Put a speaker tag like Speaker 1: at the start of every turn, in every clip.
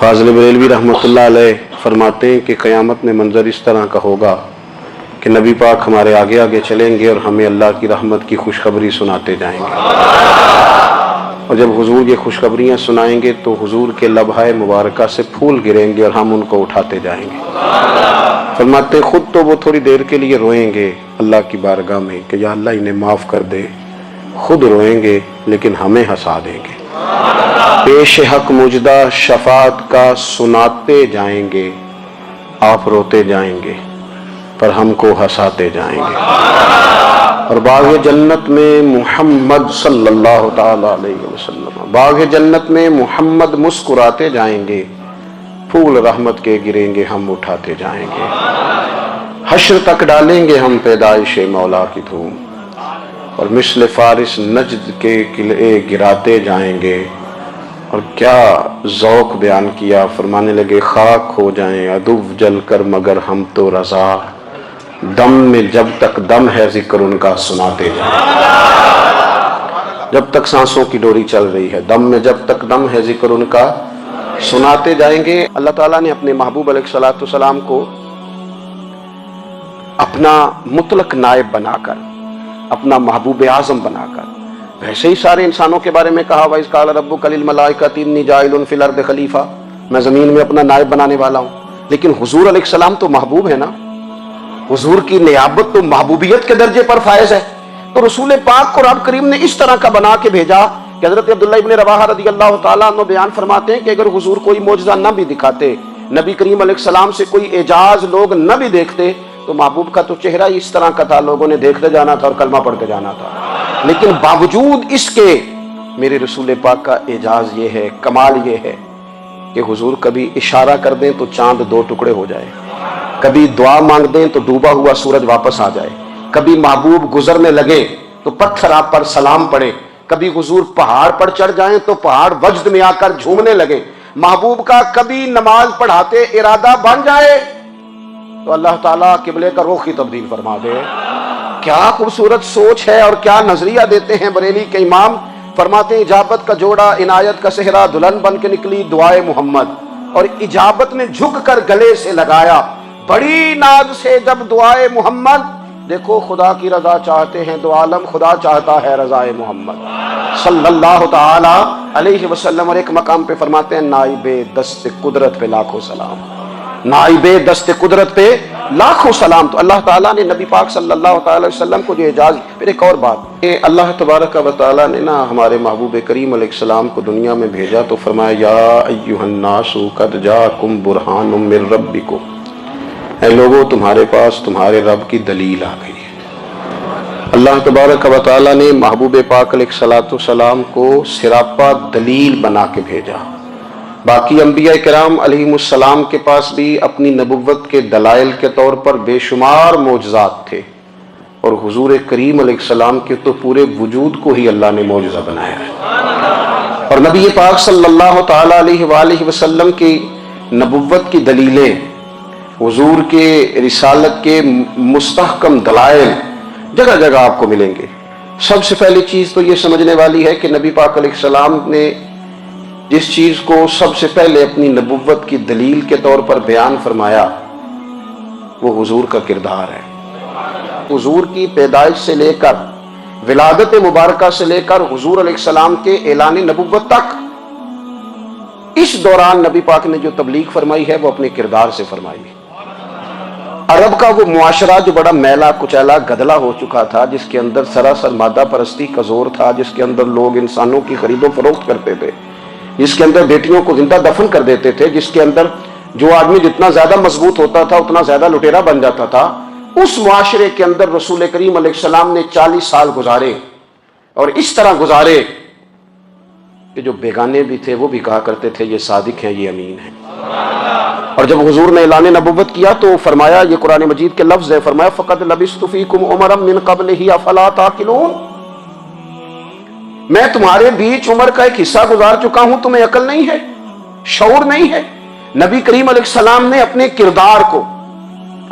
Speaker 1: फाज़िल बरेलवी रहमतुल्लाह अलैह फरमाते हैं कि क़यामत में मंज़र इस तरह का होगा कि नबी पाक हमारे आगे आगे चलेंगे और हमें अल्लाह की रहमत की खुशखबरी सुनाते जाएंगे, और जब हुजूर ये खुशखबरियाँ सुनाएंगे तो हुजूर के लबहाए मुबारका से फूल गिरेंगे और हम उनको उठाते जाएंगे। फरमाते खुद तो वो थोड़ी देर के लिए रोएंगे अल्लाह की बारगाह में कि या अल्लाह इन्हें माफ़ कर दे, खुद रोएंगे लेकिन हमें हंसा देंगे। पेश हक मुजदा शफात का सुनाते जाएंगे, आप रोते जाएंगे पर हमको हंसाते जाएंगे। और बाग़ जन्नत में मुहम्मद सल्लल्लाहु ताला अलैहि वसल्लम, बाग़ जन्नत में मुहम्मद मुस्कुराते जाएंगे, फूल रहमत के गिरेंगे हम उठाते जाएंगे। हश्र तक डालेंगे हम पैदाइश मौला की धूम, और मिस्ल फारिस नजद के किले गिराते जाएंगे। और क्या ज़ौक़ बयान किया, फरमाने लगे खाक हो जाएं अदुव जल कर मगर हम तो रज़ा, दम में जब तक दम है जिक्र उनका सुनाते जाएं। जब तक सांसों की डोरी चल रही है, दम में जब तक दम है जिक्र उनका सुनाते जाएंगे। अल्लाह ताला ने अपने महबूब अलैहिस्सलाम को अपना मुतलक नायब बनाकर, अपना महबूब आज़म बनाकर, वैसे ही सारे इंसानों के बारे में कहा वइज़ क़ाल रब्बुका लिल मलाइकति इन्नी जाइलुन फिल अर्दि खलीफा, मैं ज़मीन में अपना नायब बनाने वाला हूँ। लेकिन हुजूर अलैहिस्सलाम तो महबूब है ना, हुजूर की नियाबत तो महबूबियत के दर्जे पर फायज है। तो रसूल पाक को रब करीम ने इस तरह का बना के भेजा कि हज़रत अब्दुल्लाह इब्न रवाहा रज़ियल्लाहु ताला अन्हु बयान फरमाते हैं कि अगर हुजूर कोई मौजज़ा न भी दिखाते, नबी करीम अलैहिस्सलाम से कोई एजाज लोग न भी देखते, तो महबूब का तो चेहरा ही इस तरह का था, लोगों ने देखते जाना था और कलमा पढ़ते जाना था। लेकिन बावजूद इसके मेरे रसूल पाक का एजाज ये है, कमाल ये है कि हुजूर कभी इशारा कर दें तो चांद दो टुकड़े हो जाए, कभी दुआ मांग दें तो डूबा हुआ सूरज वापस आ जाए, कभी महबूब गुजरने लगे तो पत्थर आप पर सलाम पड़े, कभी हुजूर पहाड़ पर चढ़ जाएं तो पहाड़ वज्द में आकर झूमने लगे, महबूब का कभी नमाज पढ़ाते इरादा बन जाए तो अल्लाह ताला किबले का रुख ही तब्दील फरमा दे। क्या खूबसूरत सोच है और क्या नजरिया देते हैं बरेली के इमाम। फरमाते इजाबत का जोड़ा इनायत का सेहरा दुल्हन बन के निकली दुआए मोहम्मद, और इजाबत ने झुक कर गले से लगाया बड़ी नाज से जब दुआए मोहम्मद। देखो खुदा की रजा चाहते हैं दो आलम, खुदा चाहता है रजाए मोहम्मद सल्लल्लाहु ताला अलैहि वसल्लम। और एक मकाम पे फरमाते हैं नाइबे दस्त कुदरत पे लाखों सलाम, नाइबे दस्त कुदरत पे लाखों सलाम। तो अल्लाह ताला ने नबी पाक सल्लल्लाहु अलैहि वसल्लम को जो एजाज। फिर एक और बात, अल्लाह तबारक व तआला ने ना हमारे महबूब करीम अलैहिस्सलाम को दुनिया में भेजा तो फरमाया या अय्युहन्नासु कद जाकुम बुरहानुम मिर रब्बिकुम, ऐ लोगों तुम्हारे पास तुम्हारे रब की दलील आ गई है। अल्लाह तबारक व तआला ने महबूब पाक अलैहिस्सलाम को सिरापा दलील बना के भेजा। बाकी अंबिया किराम अलैहिमुस्सलाम के पास भी अपनी नबुव्वत के दलाइल के तौर पर बेशुमार मौजज़ात थे, और हुजूर करीम अलैहिस्सलाम के तो पूरे वजूद को ही अल्लाह ने मौजज़ा बनाया है। और नबी पाक सल्लल्लाहु ताला अलैहि वसल्लम की नबुव्वत की दलीलें, हुजूर के रिसालत के मुस्तहकम दलाइल जगह जगह आपको मिलेंगे। सबसे पहली चीज़ तो ये समझने वाली है कि नबी पाक अलैहिस्सलाम ने जिस चीज़ को सबसे पहले अपनी नबुव्वत की दलील के तौर पर बयान फरमाया वो हुजूर का किरदार है। हुजूर की पैदाइश से लेकर विलादत मुबारका से लेकर हुजूर अलैहिस्सलाम के ऐलान नबुव्वत तक, इस दौरान नबी पाक ने जो तबलीग फरमाई है वो अपने किरदार से फरमाई है। अरब का वो मुआशरा जो बड़ा मैला कुचैला गदला हो चुका था, जिसके अंदर सरासर मादा परस्ती का जोर था, जिसके अंदर लोग इंसानों की खरीदो फरोख्त करते थे, जिसके अंदर बेटियों को जिंदा दफन कर देते थे, जिसके अंदर जो आदमी जितना ज्यादा मजबूत होता था उतना ज्यादा लुटेरा बन जाता था, उस मुआशरे के अंदर रसूल करीम अलैहिस्सलाम ने 40 साल गुजारे। और इस तरह गुजारे कि जो बेगाने भी थे वो भी कहा करते थे ये सादिक हैं, ये अमीन हैं। और जब हुजूर ने ऐलान नबुव्वत किया तो फरमाया, ये कुरान मजीद के लफ्ज है, फरमाया फ़क़द लबिस्तु फ़ीकुम उमरम मिन क़ब्लिही अफ़ला ताक़िलून, मैं तुम्हारे बीच उम्र का एक हिस्सा गुजार चुका हूं, तुम्हें अकल नहीं है, शऊर नहीं है। नबी करीम अलैहिस्सलाम ने अपने किरदार को,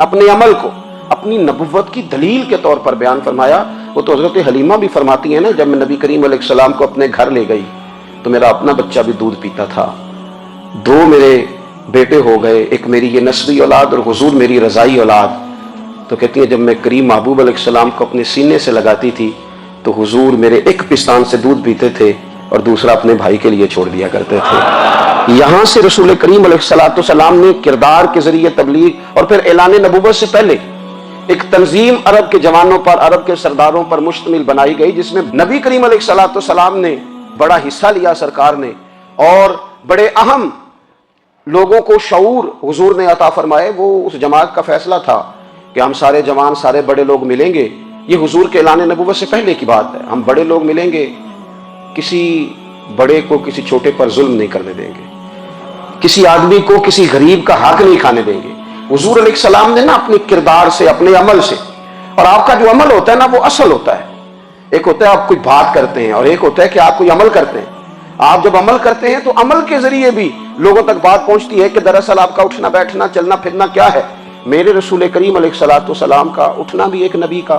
Speaker 1: अपने अमल को अपनी नबुव्वत की दलील के तौर पर बयान फरमाया। वो तो हज़रत हलीमा भी फरमाती है ना, जब मैं नबी करीम अलैहिस्सलाम को अपने घर ले गई तो मेरा अपना बच्चा भी दूध पीता था, दो मेरे बेटे हो गए, एक मेरी ये नस्ली औलाद और हुजूर मेरी रज़ाई औलाद। तो कहती हैं जब मैं करीम महबूब अलैहिस्सलाम को अपने सीने से लगाती थी तो हुजूर मेरे एक पिस्तान से दूध पीते थे और दूसरा अपने भाई के लिए छोड़ दिया करते थे। यहां से रसूल करीम अलैहिस्सलाम ने किरदार के जरिए तबलीग और फिर ऐलान नबूवत से पहले एक तंजीम अरब के जवानों पर, अरब के सरदारों पर मुश्तमिल बनाई गई, जिसमें नबी करीम अलैहिस्सलाम ने बड़ा हिस्सा लिया सरकार ने, और बड़े अहम लोगों को शऊर हुजूर ने अता फरमाए। वो उस जमात का फैसला था कि हम सारे जवान, सारे बड़े लोग मिलेंगे। ये हुजूर के ऐलान नबूवत से पहले की बात है। हम बड़े लोग मिलेंगे, किसी बड़े को किसी छोटे पर जुल्म नहीं करने देंगे, किसी आदमी को किसी गरीब का हक नहीं खाने देंगे। हुजूर अलैहिस्सलाम ने ना अपने किरदार से, अपने अमल से, और आपका जो अमल होता है ना वो असल होता है। एक होता है आप कोई बात करते हैं और एक होता है कि आप कोई अमल करते हैं। आप जब अमल करते हैं तो अमल के जरिए भी लोगों तक बात पहुंचती है कि दरअसल आपका उठना बैठना चलना फिरना क्या है। मेरे रसूल करीम अलैहिस्सलाम का उठना भी एक नबी का,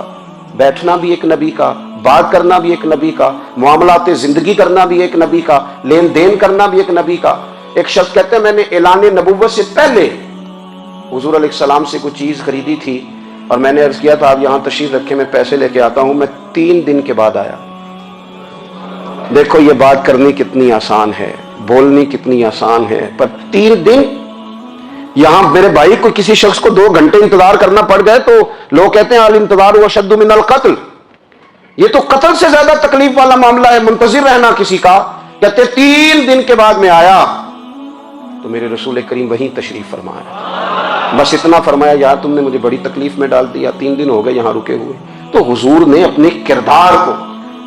Speaker 1: बैठना भी एक नबी का, बात करना भी एक नबी का, मामलाते जिंदगी करना भी एक नबी का, लेन देन करना भी एक नबी का। एक शख्स कहते हैं मैंने ऐलान नबूवत से पहले हुजूर अलैहिस्सलाम से कुछ चीज खरीदी थी और मैंने अर्ज किया था आप यहां तशरीफ रखे, मैं पैसे लेके आता हूं। मैं 3 दिन के बाद आया। देखो ये बात करनी कितनी आसान है, बोलनी कितनी आसान है, पर 3 दिन यहां मेरे भाई को किसी शख्स को 2 घंटे इंतजार करना पड़ गए तो लोग कहते हैं अल इंतजार हुआ शद्दु मिनल कत्ल। ये तो कत्ल से ज्यादा तकलीफ वाला मामला है, मुंतजिर रहना किसी का। कहते 3 दिन के बाद में आया तो मेरे रसूल करीम वहीं तशरीफ फरमाया। बस इतना फरमाया यार तुमने मुझे बड़ी तकलीफ में डाल दिया, 3 दिन हो गए यहां रुके हुए। तो हुजूर ने अपने किरदार को,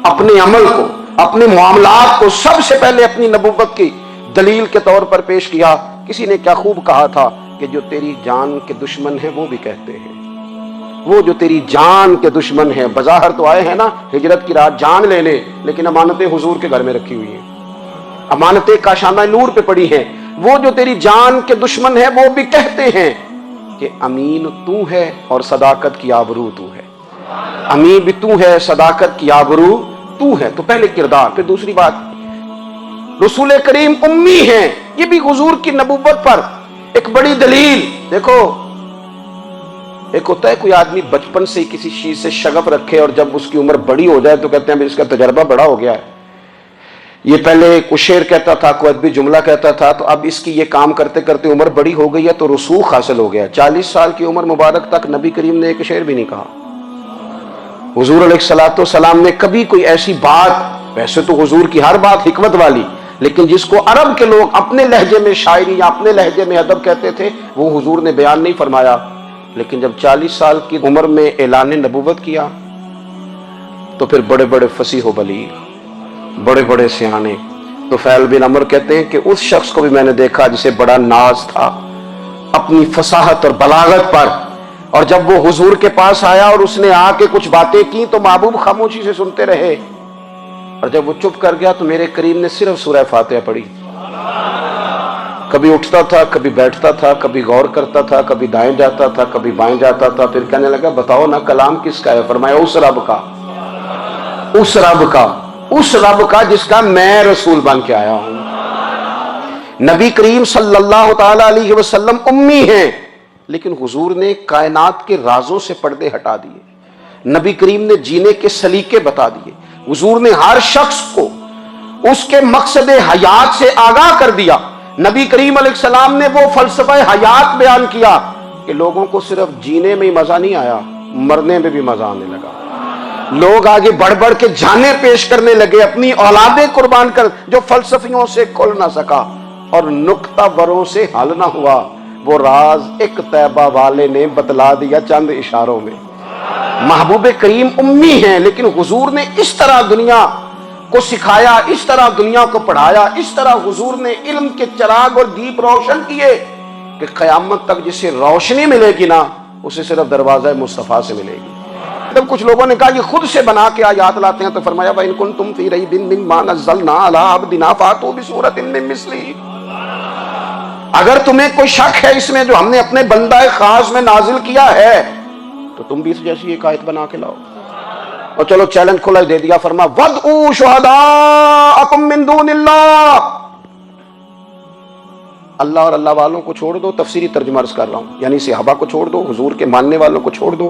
Speaker 1: अपने अमल को, अपने मामलात को सबसे पहले अपनी नबूवत की दलील के तौर पर पेश किया। किसी ने क्या खूब कहा था कि जो तेरी जान के दुश्मन है वो भी कहते हैं, वो जो तेरी जान के दुश्मन है, बज़ाहिर तो आए हैं ना हिजरत की रात जान लेने, लेकिन अमानतें हुजूर के घर में रखी हुई हैं, अमानतें काशाना नूर पे पड़ी हैं। वो जो तेरी जान के दुश्मन है वो भी कहते हैं कि अमीन तू है और सदाकत की आबरू तू है। अमीन भी तू है, सदाकत की आबरू तू है। तो पहले किरदार, फिर दूसरी बात रसूल करीम उम्मी हैं, ये भी हुजूर की नबूवत पर एक बड़ी दलील। देखो एक होता है कोई आदमी बचपन से किसी चीज से शगफ रखे और जब उसकी उम्र बड़ी हो जाए तो कहते हैं इसका तजर्बा बड़ा हो गया है। ये पहले कुछ शेर कहता था, कोई अदबी जुमला कहता था, तो अब इसकी ये काम करते करते उम्र बड़ी हो गई है तो रसूख हासिल हो गया। 40 साल की उम्र मुबारक तक नबी करीम ने एक शेर भी नहीं कहा। हुजूर अलैहिस्सलाम ने कभी कोई ऐसी बात, वैसे तो हुजूर की हर बात हिकमत वाली, लेकिन जिसको अरब के लोग अपने लहजे में शायरी या अपने लहजे में अदब कहते थे वो हुजूर ने बयान नहीं फरमाया। लेकिन जब 40 साल की उम्र में ऐलान नबूवत किया तो फिर बड़े बड़े फसीह बलीग, बड़े बड़े सियाने तुफैल बिन अमर कहते हैं कि उस शख्स को भी मैंने देखा जिसे बड़ा नाज था अपनी फसाहत और बलागत पर, और जब वो हुजूर के पास आया और उसने आके कुछ बातें की तो महबूब खामोशी से सुनते रहे, और जब वो चुप कर गया तो मेरे करीम ने सिर्फ सूरह फातिहा पढ़ी। कभी उठता था, कभी बैठता था, कभी गौर करता था, कभी दाएं जाता था, कभी बाएं जाता था, फिर कहने लगा बताओ ना कलाम किसका है? फरमाया उस रब का, उस रब का, उस रब का जिसका मैं रसूल बन के आया हूं। नबी करीम सल्लल्लाहु ताला अलैहि वसल्लम उम्मी हैं, लेकिन हुजूर ने कायनात के राजों से पर्दे हटा दिए। नबी करीम ने जीने के सलीके बता दिए। हुजूर ने हर शख्स को उसके मकसद हयात से आगाह कर दिया। नबी करीम अलैहिस्सलाम ने वो फलसफा हयात बयान किया कि लोगों को सिर्फ जीने में ही मजा नहीं आया, मरने में भी मजा आने लगा। लोग आगे बढ़ बढ़ के जाने पेश करने लगे, अपनी औलादे कुर्बान कर, जो फलसफियों से खुल ना सका और नुक्तावरों से हल ना हुआ, वो राज एक तैबा वाले ने बतला दिया चंद इशारों में। महबूब करीम उम्मी हैं, लेकिन हुजूर ने इस तरह दुनिया को सिखाया, इस तरह दुनिया को पढ़ाया, इस तरह हुजूर ने इल्म के चिराग और दीप रोशन किए कि क़यामत तक जिसे रोशनी मिलेगी ना उसे सिर्फ दरवाज़ा मुस्तफ़ा से मिलेगी। जब कुछ लोगों ने कहा ये खुद से बना के आयात लाते हैं तो फरमाया व इन कुंतुम फी रैबिन मिम्मा नज़्ज़लना अला अब्दिना फातू बिसूरतिन मिन मिस्लिही। अगर तुम्हें कोई शक है इसमें जो हमने अपने बंदा खास में नाजिल किया है तो तुम भी इस जैसी एक आयत बना के लाओ। और चलो चैलेंज खुला दे दिया, फरमा वदऊ शुहदाअकुम मिन दूनिल्लाह, اللہ اور اللہ والوں کو چھوڑ دو، تفسیری ترجمہ عرض کر رہا ہوں، یعنی صحابہ کو چھوڑ دو، حضور کے ماننے والوں کو چھوڑ دو،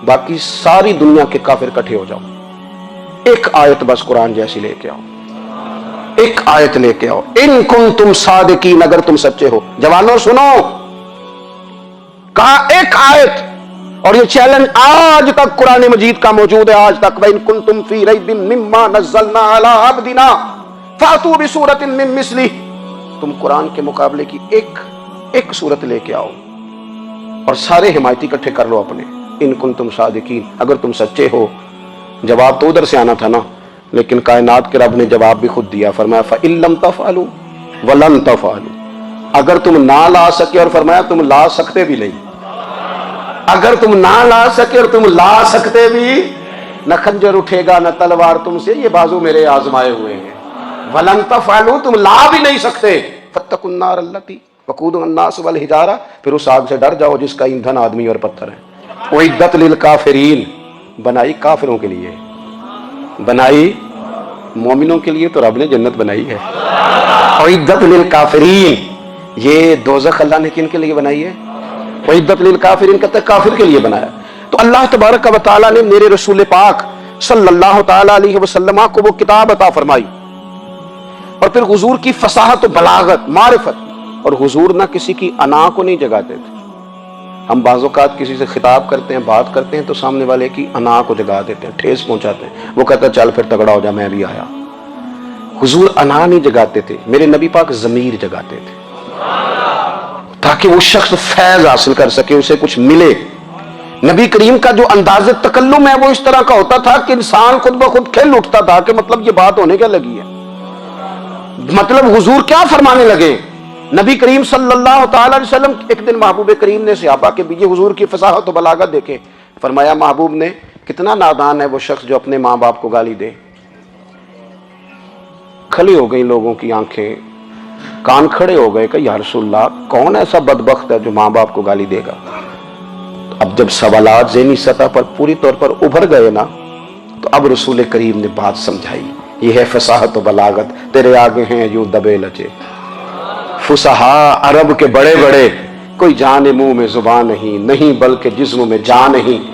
Speaker 1: باقی ساری دنیا کے کافر اکٹھے ہو جاؤ، ایک آیت بس قرآن جیسی لے کے آؤ، ایک آیت لے کے آؤ، ان کنتم صادقین، اگر تم سچے ہو۔ جوانوں سنو، کہا ایک آیت، اور یہ چیلنج آج تک قرآن مجید کا موجود ہے، آج تک، وَإِن كُنتُمْ فِي رَيْبٍ مِّمَّا نَزَّلْنَا عَلَىٰ عَبْدِنَا فَأْتُوا بِسُورَةٍ مِّن مِّثْلِهِ، تم قرآن کے مقابلے کی ایک سورت لے کے آؤ اور سارے حمایتی اکٹھے کر لو اپنے، ان کنتم صادقین، اگر تم سچے ہو۔ جواب تو ادھر سے آنا تھا نا، لیکن کائنات کے رب نے جواب بھی خود دیا، فرمایا فَإِن لَّمْ تَفْعَلُوا وَلَن تَفْعَلُوا، اگر تم نہ لا سکے، اور فرمایا تم لا سکتے بھی نہیں، اگر تم نہ لا سکے اور تم لا سکتے بھی، نہ خنجر اٹھے گا نہ تلوار تم سے، یہ بازو میرے آزمائے ہوئے ہیں، وَلَن تَفْعَلُوا، تم لا بھی نہیں سکتے، فَاتَّقُوا النَّارَ الَّتِي وَقُودُهَا النَّاسُ وَالْحِجَارَةُ، پھر اس آگ سے ڈر جاؤ جس کا ایندھن آدمی اور پتھر ہے، اُعِدَّتْ لِلْکَافِرِینَ، بنائی کافروں کے لیے، بنائی مومنوں کے لیے تو رب نے جنت بنائی ہے، اُعِدَّتْ لِلْکَافِرِینَ، یہ دوزخ اللہ نے کن کے لیے بنائی ہے؟ وَعِدَّتْ لِلْکَافِرِینَ، کہتے ہیں کافر کے لیے بنایا۔ تو اللہ تبارک و تعالیٰ نے میرے رسول پاک صلی اللہ تعالیٰ علیہ وسلم کو وہ کتاب عطا فرمائی، اور پھر حضور کی فصاحت و بلاغت، معرفت، اور حضور نہ کسی کی انا کو نہیں جگاتے تھے۔ ہم بعض اوقات کسی سے خطاب کرتے ہیں، بات کرتے ہیں، تو سامنے والے کی انا کو جگا دیتے ہیں، ٹھیس پہنچاتے ہیں، وہ کہتا ہے چل پھر تگڑا ہو جا، میں بھی آیا۔ حضور انا نہیں جگاتے تھے، میرے نبی پاک ضمیر جگاتے تھے، تاکہ وہ شخص فیض حاصل کر سکے، اسے کچھ ملے۔ نبی کریم کا جو انداز تکلم ہے وہ اس طرح کا ہوتا تھا کہ انسان خود بخود کھل اٹھتا تھا کہ مطلب یہ بات ہونے کیا لگی ہے، مطلب حضور کیا فرمانے لگے۔ نبی کریم صلی اللہ تعالی علیہ وسلم، ایک دن محبوب کریم نے صحابہ کے بیچ حضور کی فصاحت و بلاغت دیکھے، فرمایا محبوب نے، کتنا نادان ہے وہ شخص جو اپنے ماں باپ کو گالی دے۔ کھلی ہو گئی لوگوں کی آنکھیں، کان کھڑے ہو گئے کہ یا رسول اللہ، کون ایسا بدبخت ہے جو ماں باپ کو گالی دے گا؟ اب جب سوالات ذہنی سطح پر پوری طور پر ابھر گئے نا، تو اب رسول کریم نے بات سمجھائی، یہ ہے فصاحت و بلاغت، تیرے آگے ہیں یوں دبے لچے فصحاء عرب کے بڑے بڑے، کوئی جان منہ میں زبان نہیں بلکہ جسم میں جان نہیں۔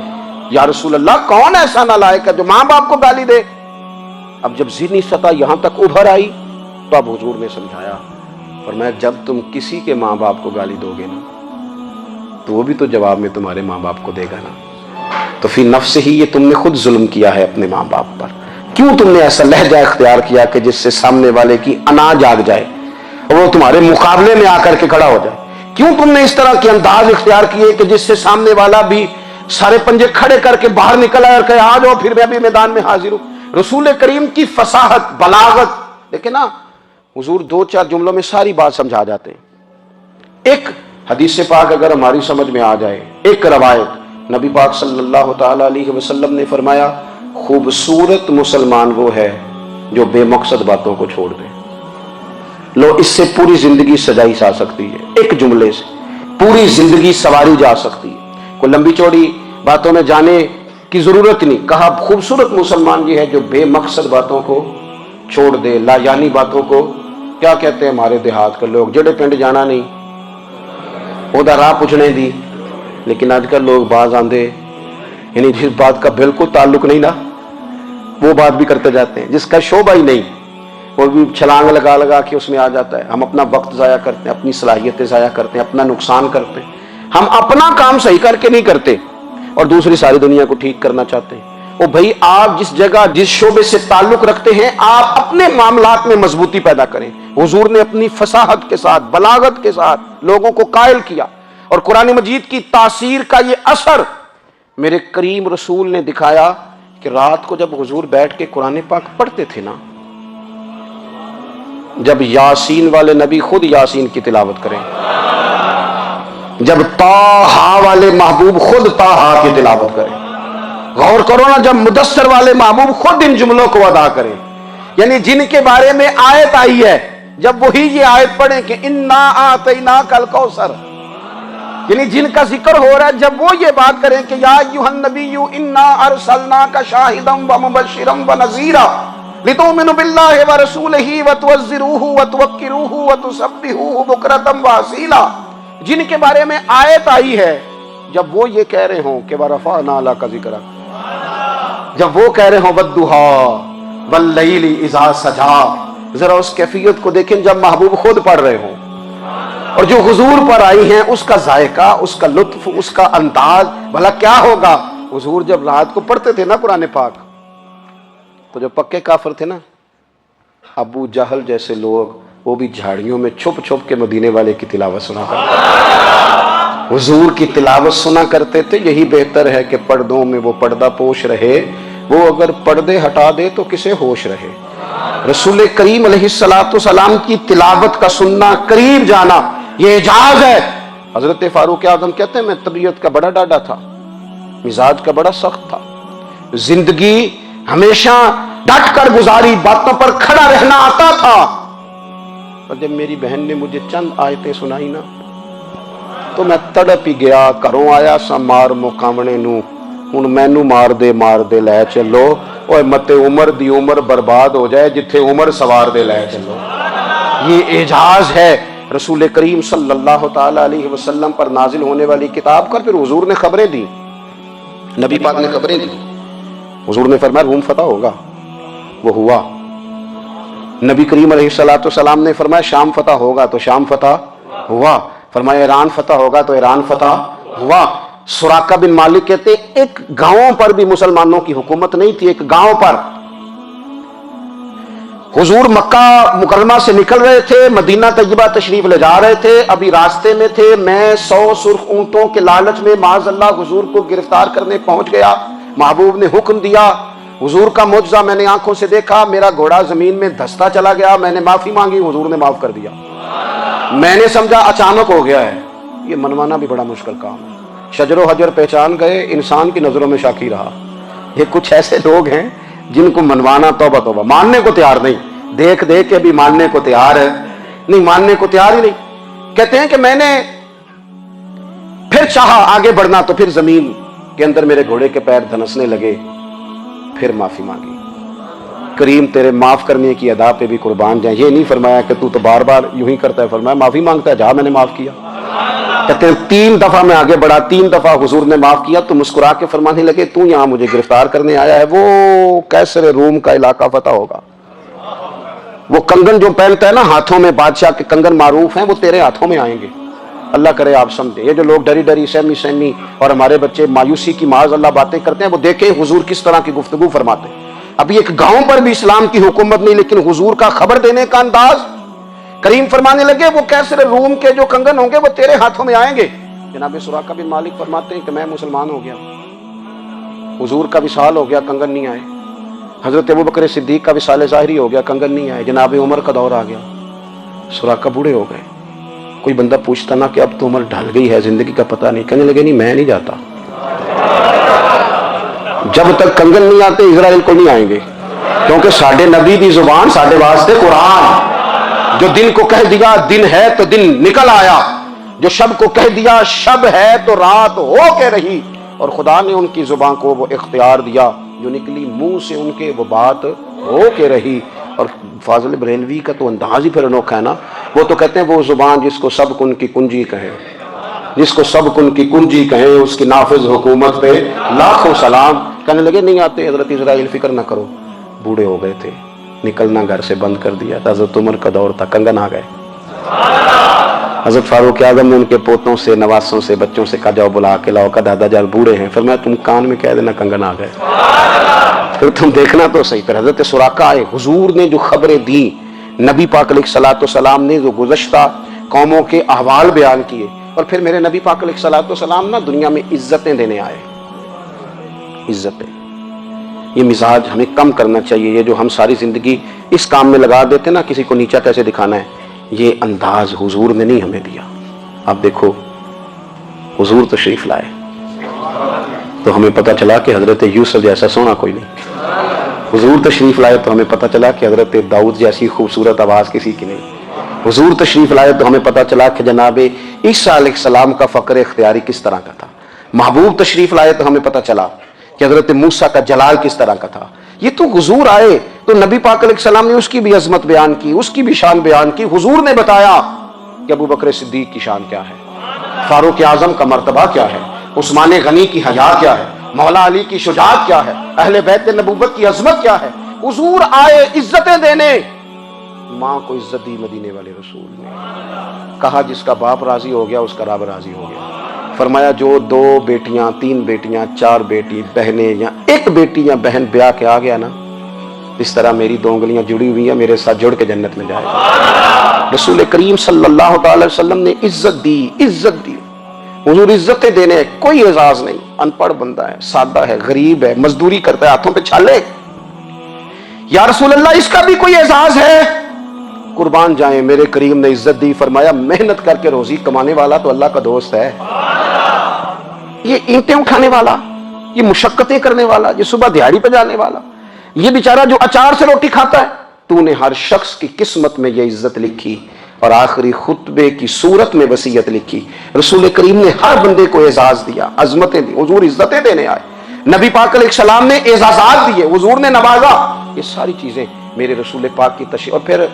Speaker 1: یا رسول اللہ، کون ایسا نالائق ہے جو ماں باپ کو گالی دے؟ اب جب ذہنی سطح یہاں تک ابھر آئی تو اب حضور نے سمجھایا، فرمایا جب تم کسی کے ماں باپ کو گالی دو گے نا، تو وہ بھی تو جواب میں تمہارے ماں باپ کو دے گا نا، تو فی نفس ہی یہ تم نے خود ظلم کیا ہے اپنے ماں باپ پر۔ کیوں تم نے ایسا لہجہ اختیار کیا کہ جس سے سامنے والے کی انا جاگ جائے، وہ تمہارے مقابلے میں آ کر کے کھڑا ہو جائے؟ کیوں تم نے اس طرح کے انداز اختیار کیے کہ جس سے سامنے والا بھی سارے پنجے کھڑے کر کے باہر نکل آئے اور کہے آ جاؤ پھر میں بھی میدان میں حاضر ہوں؟ رسول کریم کی فصاحت، بلاغت دیکھیں نا، حضور دو چار جملوں میں ساری بات سمجھا جاتے ہیں۔ ایک حدیث پاک اگر ہماری سمجھ میں آ جائے، ایک روایت، نبی پاک صلی اللہ تعالی علیہ وسلم نے فرمایا، خوبصورت مسلمان وہ ہے جو بے مقصد باتوں کو چھوڑ دے۔ لو، اس سے پوری زندگی سجائی جا سکتی ہے، ایک جملے سے پوری زندگی سواری جا سکتی ہے، کوئی لمبی چوڑی باتوں میں جانے کی ضرورت نہیں۔ کہا خوبصورت مسلمان یہ ہے جو بے مقصد باتوں کو چھوڑ دے، لا یعنی باتوں کو، کیا کہتے ہیں ہمارے دیہات کے لوگ، جڑے پنڈ جانا نہیں وہ راہ پوچھنے دی، لیکن آج کل لوگ باز آندے، یعنی جس بات کا بالکل تعلق نہیں نا وہ بات بھی کرتے جاتے ہیں، جس کا شعبہ ہی نہیں وہ بھی چھلانگ لگا لگا کے اس میں آ جاتا ہے۔ ہم اپنا وقت ضائع کرتے ہیں، اپنی صلاحیتیں ضائع کرتے ہیں، اپنا نقصان کرتے ہیں، ہم اپنا کام صحیح کر کے نہیں کرتے اور دوسری ساری دنیا کو ٹھیک کرنا چاہتے ہیں۔ او بھائی، آپ جس جگہ جس شعبے سے تعلق رکھتے ہیں آپ اپنے معاملات میں مضبوطی پیدا کریں۔ حضور نے اپنی فصاحت کے ساتھ، بلاغت کے ساتھ لوگوں کو قائل کیا، اور قرآن مجید کی تاثیر کا یہ اثر میرے کریم رسول نے دکھایا کہ رات کو جب حضور بیٹھ کے قرآن پاک پڑھتے تھے نا، جب یاسین والے نبی خود یاسین کی تلاوت کریں، جب طٰہٰ والے محبوب خود طٰہٰ کی تلاوت کریں، غور کرو نا، جب مدثر والے محبوب خود ان جملوں کو ادا کریں، یعنی جن کے بارے میں آیت آئی ہے، جب وہی یہ آیت پڑھیں کہ انا اعطیناک الکوثر، یعنی جن کا ذکر ہو رہا ہے، جب وہ یہ بات کریں کہ یا ایھا النبی انا ارسلناک شاہدا ومبشرا ونذیرا، लितुमिनु बिल्लाहि व रसूलिही व तुअज़्ज़िरूहु व तुवक्किरूहु व तुसब्बिहूहु बुकरतम व असीला, जिनके बारे में आयत आई है जब वो ये कह रहे हों कि वरफ़अना लका ज़िक्रक, जब वो कह रहे हों वद्दुहा वल्लैलि इज़ा सजा, जरा उस कैफियत को देखें जब महबूब खुद पढ़ रहे हों और जो हुजूर पर आई हैं, उसका जायका, उसका लुत्फ, उसका अंदाज भला क्या होगा। हुजूर जब रात को पढ़ते थे ना कुरान पाक, तो जो पक्के काफिर थे ना, अबू जहल जैसे लोग, वो भी झाड़ियों में छुप छुप के मदीने वाले की तिलावत सुना करते थे, हुजूर की तिलावत सुना करते थे। यही बेहतर है कि पर्दों में वो पर्दा पोश रहे, वो अगर पर्दे हटा दे तो किसे होश रहे। रसूल करीम अलैहिस्सलाम की तिलावत का सुनना, करीब जाना, ये एजाज है। हजरत फारूक आजम कहते हैं, मैं तबीयत का बड़ा डाढ़ा था, मिजाज का बड़ा सख्त था, जिंदगी हमेशा डट कर गुजारी, बातों पर खड़ा रहना आता था, पर जब मेरी बहन ने मुझे चंद आयतें सुनाई ना, तो मैं तड़प ही गया। घरों आया सा मार मुकावने नू, हुण मैनू मार दे लै चलो, ओए मते उमर दी उमर बर्बाद हो जाए, जिथे उमर सवार दे लै चलो। ये एजाज है रसूल करीम सल्लल्लाहु ताला अलैहि वसल्लम पर नाजिल होने वाली किताब का। फिर हुजूर ने खबरें दी, नबी पाक ने खबरें दी। हुजूर ने फरमाया रूम फतह होगा, वो हुआ। नबी करीम अलैहिस्सलाम ने फरमाया शाम फतह होगा, तो शाम फतह हुआ। फरमाया ईरान फतह होगा, तो ईरान फतह हुआ। सुराका बिन मालिक कहते एक गांव पर भी मुसलमानों की हुकूमत नहीं थी, एक गांव पर। हुजूर मक्का मुकरमा से निकल रहे थे, मदीना तैयबा तशरीफ ले जा रहे थे, अभी रास्ते में थे। मैं 100 सुर्ख ऊंटों के लालच में माज़अल्लाह हुजूर को गिरफ्तार करने पहुंच गया। महबूब ने हुक्म दिया, हुजूर का मुआजिज़ा मैंने आंखों से देखा, मेरा घोड़ा जमीन में धंसता चला गया। मैंने माफी मांगी, हुजूर ने माफ कर दिया। मैंने समझा अचानक हो गया है। ये मनवाना भी बड़ा मुश्किल काम है। शजरो हजर पहचान गए, इंसान की नजरों में शाकी रहा। ये कुछ ऐसे लोग हैं जिनको मनवाना तौबा तौबा, मानने को तैयार नहीं, देख देख के भी मानने को तैयार है नहीं, मानने को तैयार ही नहीं। कहते हैं कि मैंने फिर चाहा आगे बढ़ना, तो फिर जमीन के अंदर मेरे घोड़े के पैर धनसने लगे। फिर माफी मांगी। करीम तेरे माफ करने की अदा पे भी कुर्बान जाए। ये नहीं फरमाया कि तू तो बार बार यूं ही करता है, फरमाया माफी मांगता है, जा मैंने माफ किया। कहते हैं 3 दफा मैं आगे बढ़ा, 3 दफा हुजूर ने माफ किया। तो मुस्कुरा के फरमाने लगे, तू यहां मुझे गिरफ्तार करने आया है, वो कैसर रूम का इलाका फतह होगा। वो कंगन जो पहनता है ना हाथों में, बादशाह के कंगन मारूफ हैं, वो तेरे हाथों में आएंगे। अल्लाह करे आप समझे। ये जो लोग डरी डरी सहमी सहमी और हमारे बच्चे मायूसी की माज अल्लाह बातें करते हैं, वो देखें हुजूर किस तरह की गुफ्तगू फरमाते हैं। अभी एक गांव पर भी इस्लाम की हुकूमत नहीं, लेकिन हुजूर का खबर देने का अंदाज। करीम फरमाने लगे, वो कैसर रूम के जो कंगन होंगे वो तेरे हाथों में आएंगे। जनाब सुराका बिन मालिक फरमाते हैं कि मैं मुसलमान हो गया, हुजूर का विसाल हो गया, कंगन नहीं आए। हजरत अबू बकर सिद्दीक का विसाल ज़ाहिरी हो गया, कंगन नहीं आए। जनाब उमर का दौर आ गया, सुराका बूढ़े हो गए। कोई बंदा पूछता ना कि अब तो उम्र ढल गई है, जिंदगी का पता नहीं, कहने लगे नहीं मैं नहीं जाता, जब तक कंगन नहीं आते इजराइल को नहीं आएंगे, क्योंकि साडे नबी की जुबान साडे वास्ते कुरान। जो दिन को कह दिया दिन है तो दिन निकल आया, जो शब को कह दिया शब है तो रात हो के रही। और खुदा ने उनकी जुबान को वो इख्तियार दिया, जो निकली मुंह से उनके वो बात हो के रही। और फाजिल बरेलवी का तो अंदाज ही फिर अनोखा है ना। वो तो कहते हैं वो जुबान जिसको सब कुन की कुंजी कहे, जिसको सब कुन की कुंजी कहे, उसकी नाफिज हुकूमत पे लाखों सलाम। कहने लगे नहीं आते हजरत इजराइल, फिक्र ना करो। बूढ़े हो गए थे, निकलना घर से बंद कर दिया। हजरत उमर का दौर था, कंगन आ गए। हजरत फारूक आजम ने उनके पोतों से, नवासों से, बच्चों से कहा जाओ बुला के लाओ, का दादा जान बूढ़े हैं। फिर मैं तुम कान में कह देना कंगन आ गए, फिर तुम देखना तो सही। फिर हजरत सुराका आए, हुजूर ने जो खबरें दी, नबी पाक अलैहिस्सलाम ने जो गुज़श्ता कौमों के अहवाल बयान किए, और फिर मेरे नबी पाक अलैहिस्सलाम ना दुनिया में इज्जतें देने आए। इज्जतें, ये मिजाज हमें कम करना चाहिए। ये जो हम सारी जिंदगी इस काम में लगा देते ना, किसी को नीचा कैसे दिखाना है, ये अंदाज हुजूर ने नहीं हमें दिया। आप देखो हुजूर तशरीफ लाए तो हमें पता चला कि हजरत यूसुफ जैसा सोना कोई नहीं। हुजूर तशरीफ लाए तो हमें पता चला कि हजरत दाऊद जैसी खूबसूरत आवाज किसी की नहीं। हुजूर तशरीफ लाए तो हमें पता चला कि जनाब ईसा अलैहिस्सलाम का फक्र इख्तियारी किस तरह का था। महबूब तशरीफ लाए तो हमें पता चला कि हजरत मूसा का जलाल किस तरह का था। ये तो हुजूर आए تو نبی پاک علیہ السلام نے اس کی بھی عظمت بیان کی، اس کی بھی شان بیان کی. حضور نے بتایا کہ ابو بکر صدیق کی شان کیا ہے، فاروق اعظم کا مرتبہ کیا ہے، عثمان غنی کی حیا کیا ہے، مولا علی کی شجاعت کیا ہے، اہل بیت نبوت کی عظمت کیا ہے. حضور آئے عزتیں دینے. ماں کو عزت دی مدینے والے رسول نے. کہا جس کا باپ راضی ہو گیا اس کا رب راضی ہو گیا. فرمایا جو 2 بیٹیاں 3 بیٹیاں 4 بیٹی بہنیں یا 1 بیٹی یا بہن بیاہ کے آ گیا نا، اس طرح میری 2 انگلیاں جڑی ہوئی ہیں، میرے ساتھ جڑ کے جنت میں جائے گا. رسول کریم صلی اللہ تعالی وسلم نے عزت دی، عزت دی. حضور عزتیں دینے، کوئی اعزاز نہیں. ان پڑھ بندہ ہے، سادہ ہے، غریب ہے، مزدوری کرتا ہے، ہاتھوں پہ چھالے. یا رسول اللہ اس کا بھی کوئی اعزاز ہے؟ قربان جائیں، میرے کریم نے عزت دی. فرمایا محنت کر کے روزی کمانے والا تو اللہ کا دوست ہے. یہ اینٹیں اٹھانے والا، یہ مشقتیں کرنے والا، یہ صبح دیہڑی پہ جانے والا، یہ بیچارہ جو اچار سے روٹی کھاتا ہے، تو نے ہر شخص کی قسمت میں یہ عزت لکھی اور آخری خطبے کی صورت میں وصیت لکھی. رسول کریم نے ہر بندے کو اعزاز دیا، عظمتیں دی. حضور عزتیں دینے آئے. نبی پاک علیہ السلام نے اعزازات دیے، حضور نے نوازا. یہ ساری چیزیں میرے رسول پاک کی تشریح. اور پھر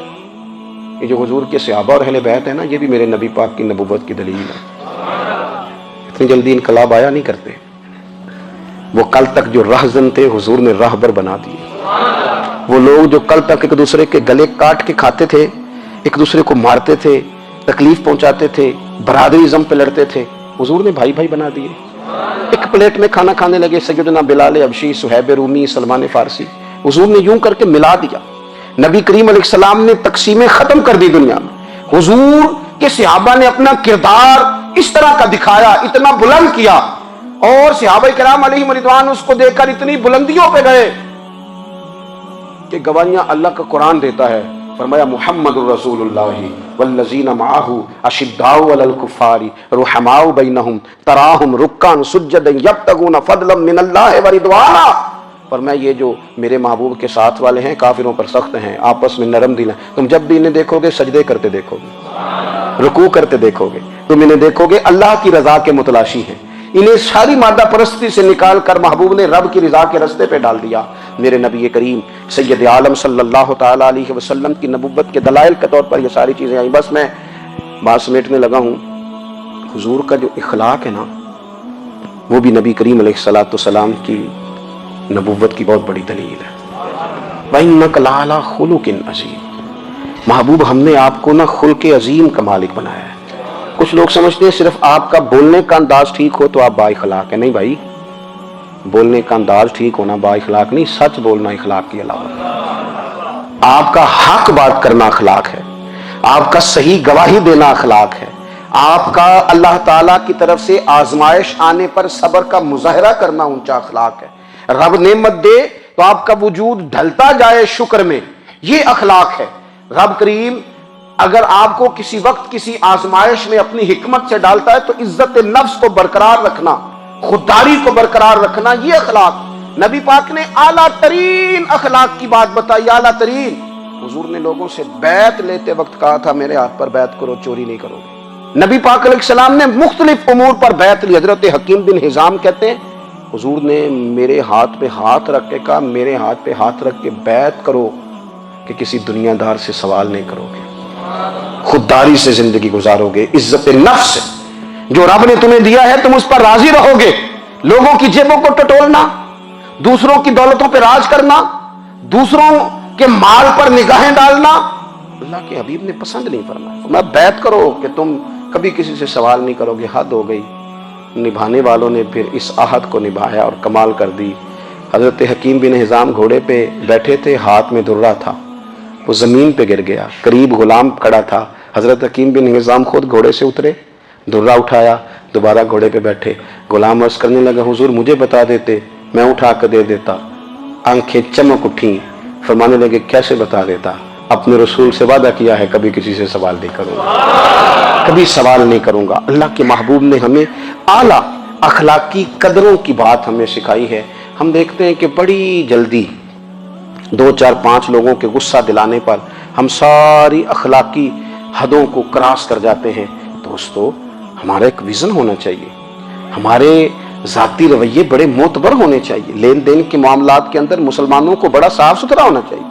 Speaker 1: یہ جو حضور کے صحابہ اور اہل بیت ہیں نا، یہ بھی میرے نبی پاک کی نبوت کی دلیل ہے. اتنی جلدی انقلاب آیا نہیں کرتے. وہ کل تک جو رہزن تھے حضور نے راہبر بنا دیے. وہ لوگ جو کل تک ایک دوسرے کے گلے کاٹ کے کھاتے تھے، ایک دوسرے کو مارتے تھے، تکلیف پہنچاتے تھے، برادریزم پہ لڑتے تھے، حضور نے بھائی بھائی بنا دیے. ایک پلیٹ میں کھانا کھانے لگے، سیدنا بلال حبشی، صہیب رومی، سلمان فارسی. حضور نے یوں کر کے ملا دیا. نبی کریم علیہ السلام نے تقسیمیں ختم کر دی دنیا میں. حضور کے صحابہ نے اپنا کردار اس طرح کا دکھایا، اتنا بلند کیا، اور صحابہ کرام علیہم رضوان اس کو دیکھ کر اتنی بلندیوں پہ گئے کہ گواہیاں اللہ کا قرآن دیتا ہے. فرمایا محمد الرسول اللہ والذین معہ اشداء علی الکفار رحماء بینہم تراہم رکعا سجدا یبتغون فضلا من اللہ ورضوانا. فرمایا یہ جو میرے محبوب کے ساتھ والے ہیں کافروں پر سخت ہیں، آپس میں نرم دل ہیں. تم جب بھی انہیں دیکھو گے سجدے کرتے دیکھو گے، رکوع کرتے دیکھو گے، تم انہیں دیکھو گے اللہ کی رضا کے متلاشی ہیں. انہیں ساری مادہ پرستی سے نکال کر محبوب نے رب کی رضا کے رستے پہ ڈال دیا. میرے نبی کریم سید عالم صلی اللہ تعالی علیہ وسلم کی نبوت کے دلائل کے طور پر یہ ساری چیزیں آئیں. بس میں بات سمیٹنے لگا ہوں. حضور کا جو اخلاق ہے نا، وہ بھی نبی کریم علیہ الصلوۃ والسلام کی نبوت کی بہت بڑی دلیل ہے. وَإِنَّكَ لَعَلَىٰ خُلُقٍ عَظِيمٍ. محبوب ہم نے آپ کو نا خلق عظیم کا مالک بنایا ہے. کچھ لوگ سمجھتے ہیں صرف آپ کا بولنے کا انداز ٹھیک ہو تو آپ با اخلاق ہیں. نہیں بھائی، بولنے کا انداز ٹھیک ہونا با اخلاق نہیں، سچ بولنا اخلاق کے علاوہ. آپ کا حق بات کرنا اخلاق ہے، آپ کا صحیح گواہی دینا اخلاق ہے، آپ کا اللہ تعالیٰ کی طرف سے آزمائش آنے پر صبر کا مظاہرہ کرنا اونچا اخلاق ہے. رب نعمت دے تو آپ کا وجود ڈھلتا جائے شکر میں، یہ اخلاق ہے. رب کریم اگر آپ کو کسی وقت کسی آزمائش میں اپنی حکمت سے ڈالتا ہے تو عزت نفس کو برقرار رکھنا، خودداری کو برقرار رکھنا، یہ اخلاق. نبی پاک نے اعلیٰ ترین اخلاق کی بات بتائی، اعلیٰ ترین. حضور نے لوگوں سے بیعت لیتے وقت کہا تھا میرے ہاتھ پر بیعت کرو، چوری نہیں کرو گے. نبی پاک علیہ السلام نے مختلف امور پر بیعت لی. حضرت حکیم بن حزام کہتے ہیں حضور نے میرے ہاتھ پہ ہاتھ رکھ کے کہا میرے ہاتھ پہ ہاتھ رکھ کے بیعت کرو کہ کسی دنیا دار سے سوال نہیں کرو گے، خودداری سے زندگی گزارو گے، عزت نفس جو رب نے تمہیں دیا ہے تم اس پر راضی رہو گے. لوگوں کی جیبوں کو ٹٹولنا، دوسروں کی دولتوں پہ راج کرنا، دوسروں کے مال پر نگاہیں ڈالنا اللہ کے حبیب نے پسند نہیں فرمایا. میں بیعت کرو کہ تم کبھی کسی سے سوال نہیں کرو گے. حد ہو گئی. نبھانے والوں نے پھر اس عہد کو نبھایا اور کمال کر دی. حضرت حکیم بن حزام گھوڑے پہ بیٹھے تھے، ہاتھ میں درہ تھا، وہ زمین پہ گر گیا. قریب غلام کھڑا تھا. حضرت حکیم بن حزام خود گھوڑے سے اترے، درہ اٹھایا، دوبارہ گھوڑے پہ بیٹھے. غلام عرض کرنے لگا حضور مجھے بتا دیتے میں اٹھا کر دے دیتا. آنکھیں چمک اٹھیں. فرمانے لگے کیسے بتا دیتا؟ اپنے رسول سے وعدہ کیا ہے کبھی کسی سے سوال نہیں کروں گا، کبھی سوال نہیں کروں گا. اللہ کے محبوب نے ہمیں اعلیٰ اخلاقی قدروں کی بات ہمیں سکھائی ہے. ہم دیکھتے ہیں کہ بڑی جلدی 2 4 5 لوگوں کے غصہ دلانے پر ہم ساری اخلاقی حدوں کو کراس کر جاتے ہیں. دوستو ہمارا ایک ویژن ہونا چاہیے، ہمارے ذاتی رویے بڑے معتبر ہونے چاہیے. لین دین کے معاملات کے اندر مسلمانوں کو بڑا صاف ستھرا ہونا چاہیے.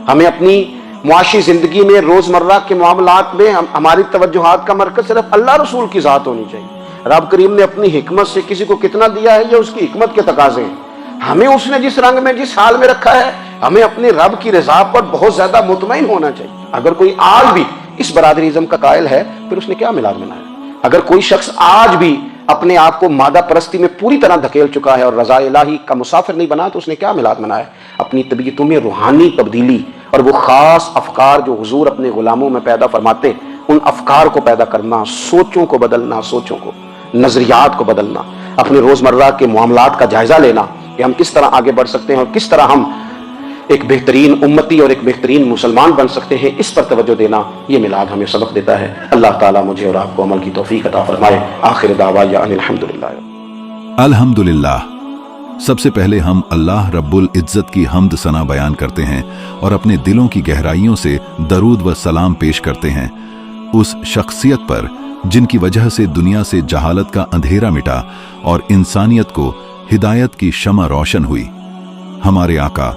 Speaker 1: हमें अपनी मुआशी जिंदगी में, रोजमर्रा के मामलात में हमारी तवज्जुहात का मरकज सिर्फ अल्लाह रसूल की जात होनी चाहिए। रब करीम ने अपनी हिकमत से किसी को कितना दिया है, ये उसकी हिकमत के तकाजे हैं। हमें उसने जिस रंग में, जिस हाल में रखा है, हमें अपने रब की रजा पर बहुत ज्यादा मुतमईन होना चाहिए। अगर कोई आज भी इस बरादरीज़म का कायल है, फिर उसने क्या मिलाद मनाया? अगर कोई शख्स आज भी अपने आप को मादा परस्ती में पूरी तरह धकेल चुका है और रजा इलाही का मुसाफिर नहीं बना, तो उसने क्या मिलाद मनाया? अपनी तबीयतों में रूहानी तब्दीली और वो खास अफकार जो हुजूर अपने गुलामों में पैदा फरमाते, उन अफकार को पैदा करना, सोचों को बदलना, सोचों को, नजरियात को बदलना, अपने रोजमर्रा के मामलात का जायजा लेना कि हम किस तरह आगे बढ़ सकते हैं और किस तरह हम एक बेहतरीन उम्मती और एक बेहतरीन मुसलमान बन सकते हैं, इस पर तवज्जो देना ये मिलाद हमें सबक देता है। अल्लाह ताला मुझे और आपको अमल की तौफीक अता फरमाए। आखिर दावाया अनिल हम्दुलिल्लाह।
Speaker 2: अल्हम्दुलिल्लाह। सबसे पहले हम अल्लाह रब्बुल इज्जत की हम्द सना बयान करते हैं और अपने दिलों की गहराइयों से दरूद व सलाम पेश करते हैं उस शख्सियत पर जिनकी वजह से दुनिया से जहालत का अंधेरा मिटा और इंसानियत को हिदायत की शमा रोशन हुई। हमारे आका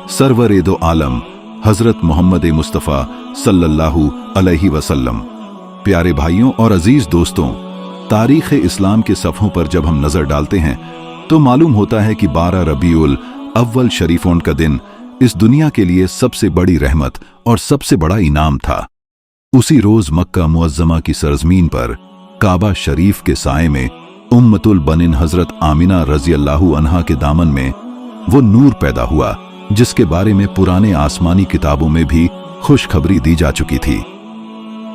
Speaker 2: सरवरे दो आलम हजरत मोहम्मद मुस्तफ़ा सल्लल्लाहु अलैहि वसल्लम। प्यारे भाइयों और अजीज दोस्तों, तारीख़ इस्लाम के सफ़ों पर जब हम नज़र डालते हैं तो मालूम होता है कि 12 रबीउल अव्वल शरीफों का दिन इस दुनिया के लिए सबसे बड़ी रहमत और सबसे बड़ा इनाम था। उसी रोज मक्का मुअज्जमा की सरजमीन पर काबा शरीफ के साए में उम्मतुल बनिन हजरत आमिना रजी अल्लाहु अन्हा के दामन में वो नूर पैदा हुआ जिसके बारे में पुराने आसमानी किताबों में भी खुशखबरी दी जा चुकी थी।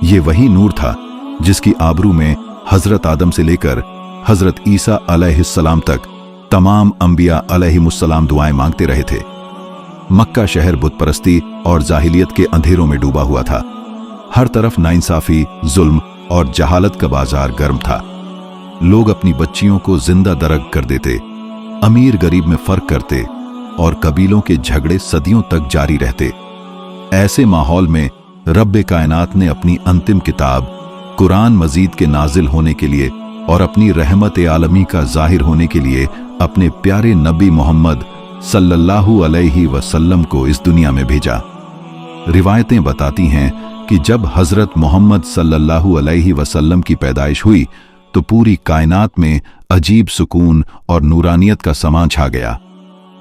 Speaker 2: ये वही नूर था जिसकी आबरू में हजरत आदम से लेकर हजरत ईसा अलैहिस्सलाम तक तमाम अंबिया अलैहिमुस्सलाम दुआएं मांगते रहे थे। मक्का शहर बुतपरस्ती और जाहिलियत के अंधेरों में डूबा हुआ था। हर तरफ नाइंसाफी, जुल्म और जहालत का बाजार गर्म था। लोग अपनी बच्चियों को जिंदा दरग कर देते, अमीर गरीब में फर्क करते और कबीलों के झगड़े सदियों तक जारी रहते। ऐसे माहौल में रब्बे कायनात ने अपनी अंतिम किताब कुरान मजीद के नाजिल होने के लिए और अपनी रहमत आलमी का जाहिर होने के लिए अपने प्यारे नबी मोहम्मद सल्लल्लाहु अलैहि वसल्लम को इस दुनिया में भेजा। रिवायतें बताती हैं कि जब हजरत मोहम्मद सल्लल्लाहु अलैहि वसल्लम की पैदाइश हुई तो पूरी कायनात में अजीब सुकून और नूरानियत का समा छा गया।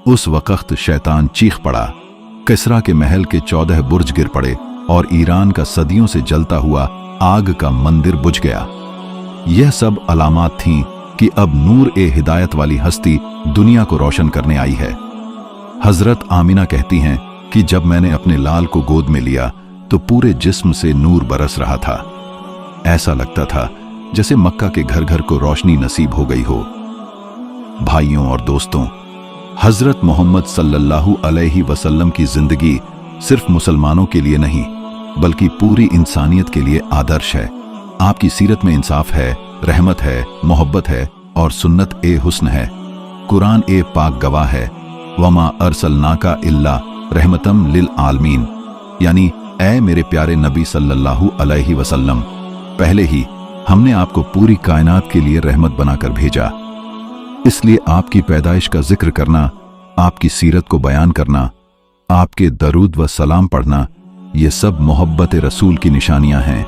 Speaker 2: उस वक्त शैतान चीख पड़ा, किसरा के महल के 14 बुर्ज गिर पड़े और ईरान का सदियों से जलता हुआ आग का मंदिर बुझ गया। यह सब अलामात थीं कि अब नूर ए हिदायत वाली हस्ती दुनिया को रोशन करने आई है। हजरत आमिना कहती हैं कि जब मैंने अपने लाल को गोद में लिया तो पूरे जिस्म से नूर बरस रहा था। ऐसा लगता था जैसे मक्का के घर घर को रोशनी नसीब हो गई हो। भाइयों और दोस्तों, हजरत मोहम्मद सल्लल्लाहु अलैहि वसल्लम की जिंदगी सिर्फ मुसलमानों के लिए नहीं बल्कि पूरी इंसानियत के लिए आदर्श है। आपकी सीरत में इंसाफ है, रहमत है, मोहब्बत है और सुन्नत ए हुस्न है। कुरान ए पाक गवाह है, वमा अरसलनाका इल्ला रहमतम लिल आलमीन, यानी ऐ मेरे प्यारे नबी सल्लल्लाहु अलैहि वसल्लम, पहले ही हमने आपको पूरी कायनात के लिए रहमत बनाकर भेजा। इसलिए आपकी पैदाइश का जिक्र करना, आपकी सीरत को बयान करना, आपके दरूद व सलाम पढ़ना, ये सब मोहब्बत रसूल की निशानियां हैं।